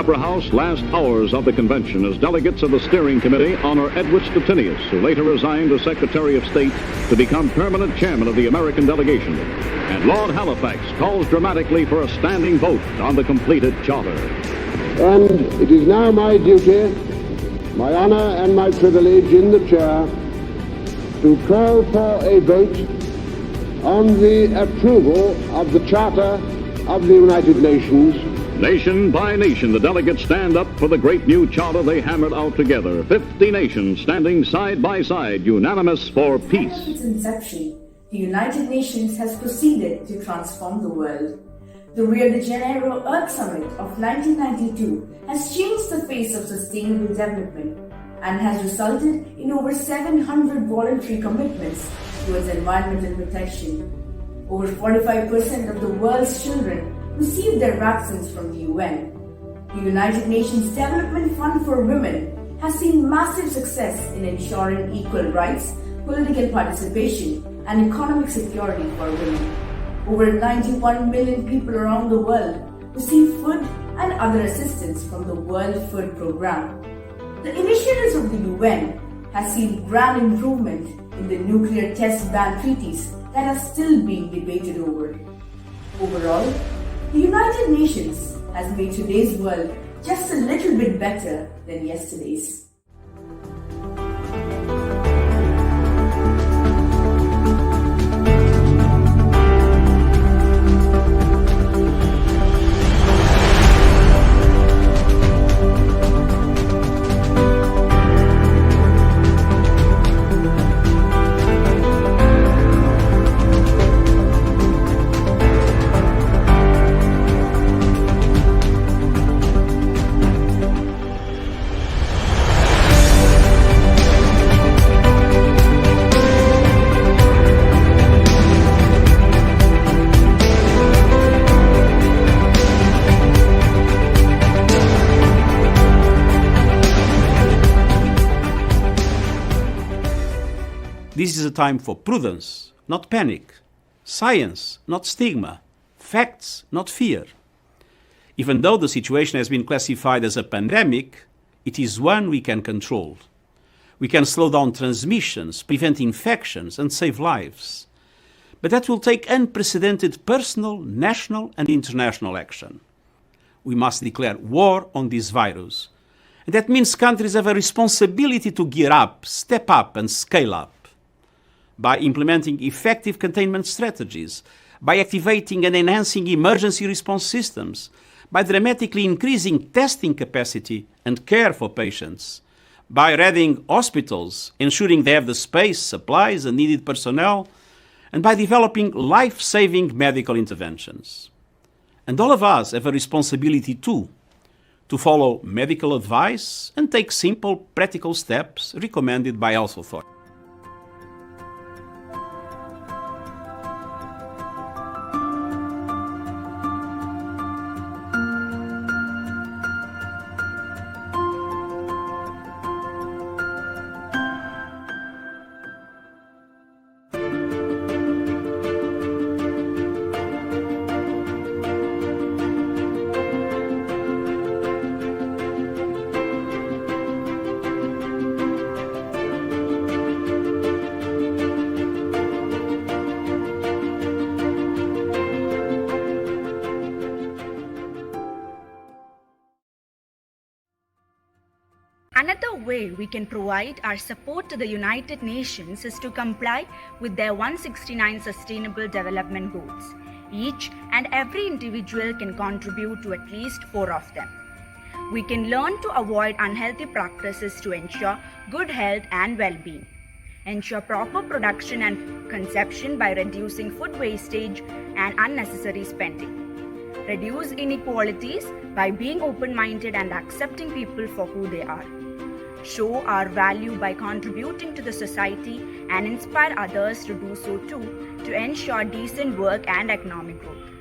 Opera House last hours of the convention as delegates of the steering committee honor Edward Stettinius, who later resigned as Secretary of State to become permanent chairman of the American delegation. And Lord Halifax calls dramatically for a standing vote on the completed charter. And it is now my duty, my honor and my privilege in the chair to call for a vote on the approval of the Charter of the United Nations. Nation by nation, the delegates stand up for the great new charter they hammered out together. 50 nations standing side by side, unanimous for peace. Since its inception, the United Nations has proceeded to transform the world. The Rio de Janeiro Earth Summit of 1992 has changed the face of sustainable development and has resulted in over 700 voluntary commitments towards environmental protection. Over 45% of the world's children receive their vaccines from the UN. The United Nations Development Fund for Women has seen massive success in ensuring equal rights, political participation, and economic security for women. Over 91 million people around the world receive food and other assistance from the World Food Programme. The initiatives of the UN have seen grand improvement in the nuclear test ban treaties that are still being debated over. Overall, the United Nations has made today's world just a little bit better than yesterday's. This is a time for prudence, not panic, science, not stigma, facts, not fear. Even though the situation has been classified as a pandemic, it is one we can control. We can slow down transmissions, prevent infections, and save lives. But that will take unprecedented personal, national, and international action. We must declare war on this virus. And that means countries have a responsibility to gear up, step up, and scale up. By implementing effective containment strategies, by activating and enhancing emergency response systems, by dramatically increasing testing capacity and care for patients, by readying hospitals, ensuring they have the space, supplies, and needed personnel, and by developing life-saving medical interventions. And all of us have a responsibility too, to follow medical advice and take simple, practical steps recommended by health authorities. Another way we can provide our support to the United Nations is to comply with their 169 Sustainable Development Goals. Each and every individual can contribute to at least 4 of them. We can learn to avoid unhealthy practices to ensure good health and well-being. Ensure proper production and consumption by reducing food wastage and unnecessary spending. Reduce inequalities by being open-minded and accepting people for who they are. Show our value by contributing to the society and inspire others to do so too, to ensure decent work and economic growth.